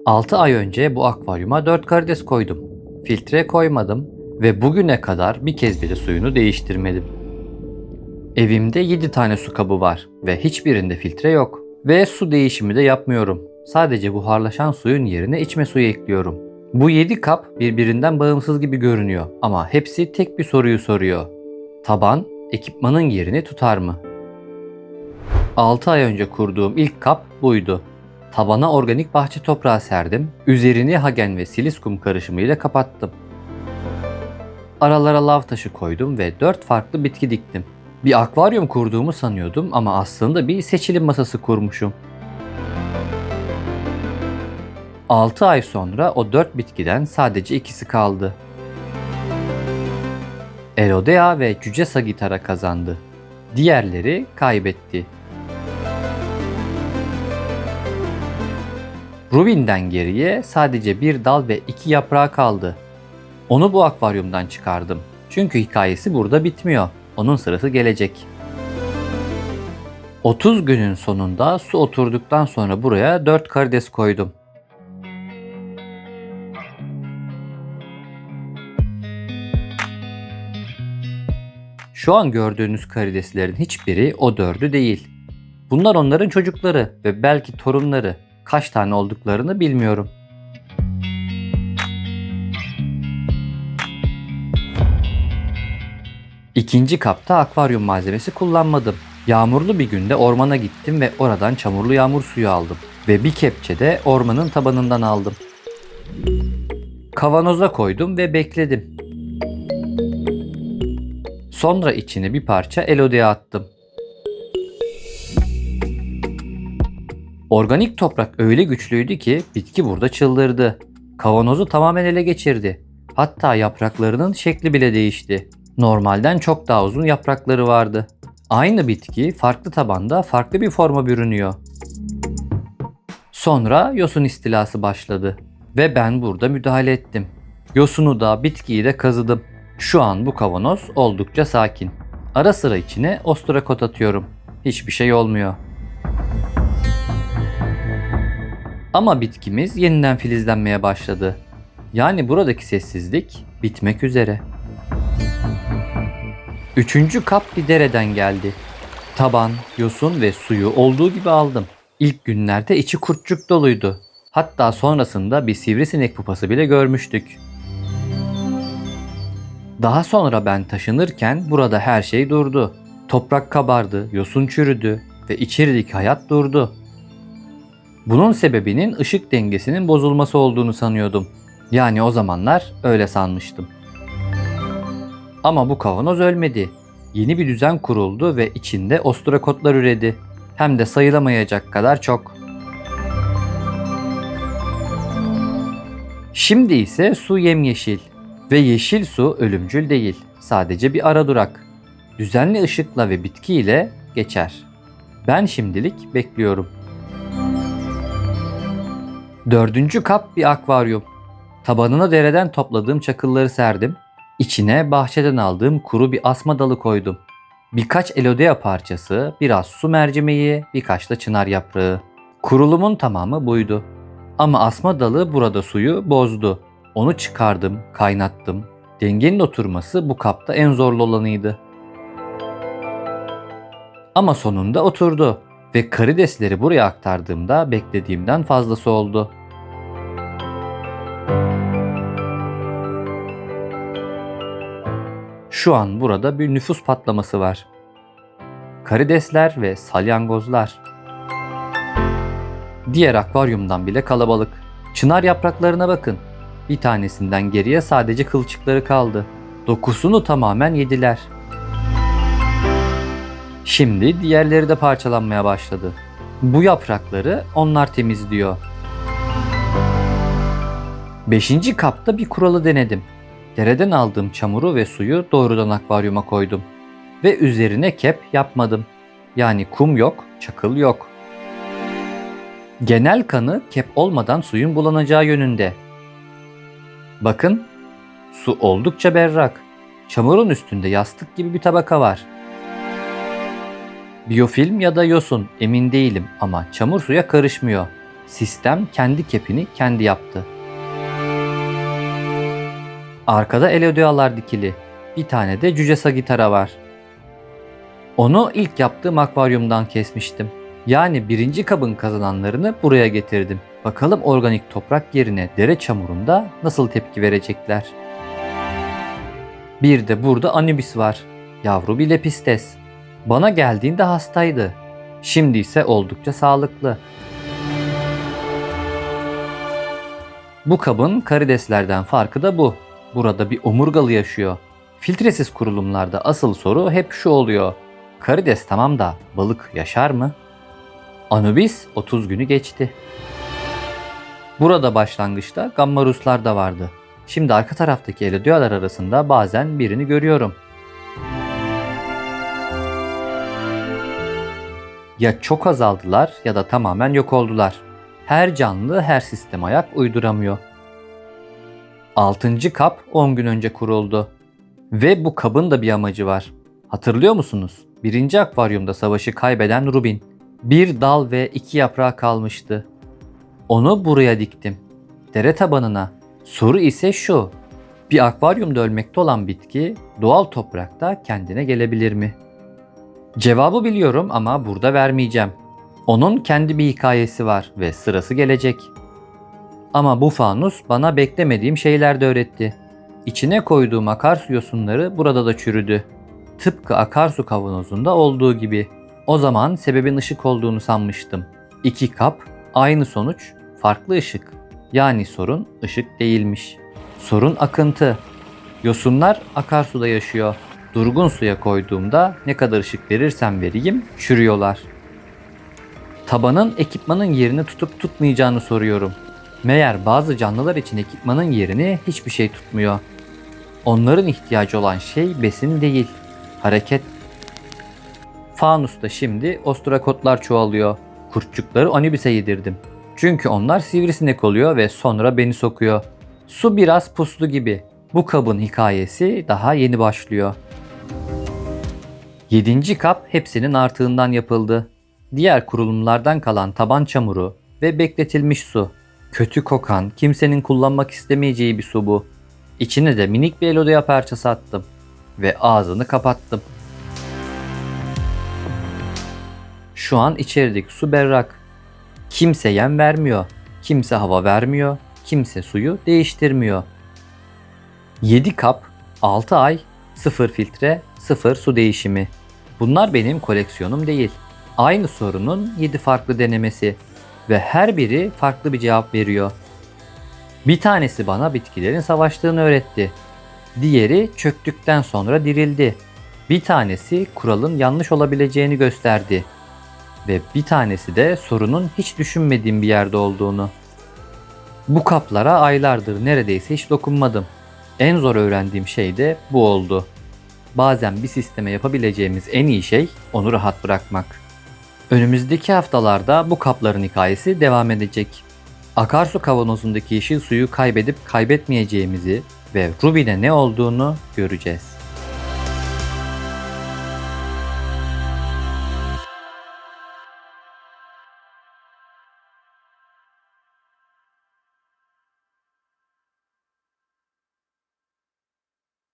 6 ay önce bu akvaryuma 4 karides koydum. Filtre koymadım ve bugüne kadar bir kez bile suyunu değiştirmedim. Evimde 7 tane su kabı var ve hiçbirinde filtre yok. Ve su değişimi de yapmıyorum. Sadece buharlaşan suyun yerine içme suyu ekliyorum. Bu 7 kap birbirinden bağımsız gibi görünüyor ama hepsi tek bir soruyu soruyor. Taban, ekipmanın yerini tutar mı? 6 ay önce kurduğum ilk kap buydu. Tabana organik bahçe toprağı serdim. Üzerini hagen ve siliskum karışımıyla kapattım. Aralara lav taşı koydum ve 4 farklı bitki diktim. Bir akvaryum kurduğumu sanıyordum ama aslında bir seçilim masası kurmuşum. 6 ay sonra o 4 bitkiden sadece ikisi kaldı. Elodea ve Cüce Sagitara kazandı. Diğerleri kaybetti. Rubin'den geriye sadece bir dal ve 2 yaprağı kaldı. Onu bu akvaryumdan çıkardım. Çünkü hikayesi burada bitmiyor. Onun sırası gelecek. 30 günün sonunda su oturduktan sonra buraya 4 karides koydum. Şu an gördüğünüz karideslerin hiçbiri o 4'ü değil. Bunlar onların çocukları ve belki torunları. Kaç tane olduklarını bilmiyorum. İkinci kapta akvaryum malzemesi kullanmadım. Yağmurlu bir günde ormana gittim ve oradan çamurlu yağmur suyu aldım. Ve bir kepçe de ormanın tabanından aldım. Kavanoza koydum ve bekledim. Sonra içine bir parça elodea attım. Organik toprak öyle güçlüydü ki bitki burada çıldırdı. Kavanozu tamamen ele geçirdi. Hatta yapraklarının şekli bile değişti. Normalden çok daha uzun yaprakları vardı. Aynı bitki farklı tabanda farklı bir forma bürünüyor. Sonra yosun istilası başladı. Ve ben burada müdahale ettim. Yosunu da bitkiyi de kazıdım. Şu an bu kavanoz oldukça sakin. Ara sıra içine ostrakot atıyorum. Hiçbir şey olmuyor. Ama bitkimiz yeniden filizlenmeye başladı. Yani buradaki sessizlik bitmek üzere. Üçüncü kap bir dereden geldi. Taban, yosun ve suyu olduğu gibi aldım. İlk günlerde içi kurtçuk doluydu. Hatta sonrasında bir sivrisinek pupası bile görmüştük. Daha sonra ben taşınırken burada her şey durdu. Toprak kabardı, yosun çürüdü ve içerideki hayat durdu. Bunun sebebinin ışık dengesinin bozulması olduğunu sanıyordum. Yani o zamanlar öyle sanmıştım. Ama bu kavanoz ölmedi. Yeni bir düzen kuruldu ve içinde ostrakotlar üredi. Hem de sayılamayacak kadar çok. Şimdi ise su yemyeşil. Ve yeşil su ölümcül değil. Sadece bir ara durak. Düzenli ışıkla ve bitkiyle geçer. Ben şimdilik bekliyorum. Dördüncü kap bir akvaryum. Tabanına dereden topladığım çakılları serdim. İçine bahçeden aldığım kuru bir asma dalı koydum. Birkaç elodea parçası, biraz su mercimeği, birkaç da çınar yaprağı. Kurulumun tamamı buydu. Ama asma dalı burada suyu bozdu. Onu çıkardım, kaynattım. Dengenin oturması bu kapta en zorlu olanıydı. Ama sonunda oturdu ve karidesleri buraya aktardığımda beklediğimden fazlası oldu. Şu an burada bir nüfus patlaması var. Karidesler ve salyangozlar. Diğer akvaryumdan bile kalabalık. Çınar yapraklarına bakın. Bir tanesinden geriye sadece kılçıkları kaldı. Dokusunu tamamen yediler. Şimdi diğerleri de parçalanmaya başladı. Bu yaprakları onlar temizliyor. 5. kapta bir kuralı denedim. Dereden aldığım çamuru ve suyu doğrudan akvaryuma koydum. Ve üzerine kep yapmadım. Yani kum yok, çakıl yok. Genel kanı kep olmadan suyun bulanacağı yönünde. Bakın, su oldukça berrak. Çamurun üstünde yastık gibi bir tabaka var. Biyofilm ya da yosun emin değilim ama çamur suya karışmıyor. Sistem kendi kepini kendi yaptı. Arkada elodyalar dikili. Bir tane de cüce sagitara var. Onu ilk yaptığım akvaryumdan kesmiştim. Yani birinci kabın kazananlarını buraya getirdim. Bakalım organik toprak yerine dere çamurunda nasıl tepki verecekler. Bir de burada Anubis var. Yavru bir lepistes. Bana geldiğinde hastaydı. Şimdi ise oldukça sağlıklı. Bu kabın karideslerden farkı da bu. Burada bir omurgalı yaşıyor. Filtresiz kurulumlarda asıl soru hep şu oluyor. Karides tamam da balık yaşar mı? Anubis 30 günü geçti. Burada başlangıçta gammaruslar da vardı. Şimdi arka taraftaki elodyalar arasında bazen birini görüyorum. Ya çok azaldılar ya da tamamen yok oldular. Her canlı her sisteme ayak uyduramıyor. 6. kap 10 gün önce kuruldu. Ve bu kabın da bir amacı var. Hatırlıyor musunuz? 1. akvaryumda savaşı kaybeden Rubin. Bir dal ve 2 yaprağı kalmıştı. Onu buraya diktim. Dere tabanına. Soru ise şu. Bir akvaryumda ölmekte olan bitki doğal toprakta kendine gelebilir mi? Cevabı biliyorum ama burada vermeyeceğim. Onun kendi bir hikayesi var ve sırası gelecek. Ama bu fanus bana beklemediğim şeyler de öğretti. İçine koyduğum akarsu yosunları burada da çürüdü. Tıpkı akarsu kavanozunda olduğu gibi. O zaman sebebin ışık olduğunu sanmıştım. 2 kap, aynı sonuç, farklı ışık. Yani sorun ışık değilmiş. Sorun akıntı. Yosunlar akarsuda yaşıyor. Durgun suya koyduğumda ne kadar ışık verirsem vereyim çürüyorlar. Tabanın ekipmanın yerini tutup tutmayacağını soruyorum. Meğer bazı canlılar için ekipmanın yerini hiçbir şey tutmuyor. Onların ihtiyacı olan şey besin değil, hareket. Fanusta şimdi ostrakotlar çoğalıyor. Kurtçukları Anubis'e yedirdim. Çünkü onlar sivrisinek oluyor ve sonra beni sokuyor. Su biraz puslu gibi. Bu kabın hikayesi daha yeni başlıyor. 7. kap hepsinin artığından yapıldı. Diğer kurulumlardan kalan taban çamuru ve bekletilmiş su. Kötü kokan, kimsenin kullanmak istemeyeceği bir su bu. İçine de minik bir elodya parçası attım ve ağzını kapattım. Şu an içerideki su berrak. Kimse yem vermiyor, kimse hava vermiyor, kimse suyu değiştirmiyor. 7 kap, 6 ay, 0 filtre, 0 su değişimi. Bunlar benim koleksiyonum değil. Aynı sorunun 7 farklı denemesi ve her biri farklı bir cevap veriyor. Bir tanesi bana bitkilerin savaştığını öğretti. Diğeri çöktükten sonra dirildi. Bir tanesi kuralın yanlış olabileceğini gösterdi. Ve bir tanesi de sorunun hiç düşünmediğim bir yerde olduğunu. Bu kaplara aylardır neredeyse hiç dokunmadım. En zor öğrendiğim şey de bu oldu. Bazen bir sisteme yapabileceğimiz en iyi şey onu rahat bırakmak. Önümüzdeki haftalarda bu kapların hikayesi devam edecek. Akarsu kavanozundaki yeşil suyu kaybedip kaybetmeyeceğimizi ve Rubin'e ne olduğunu göreceğiz.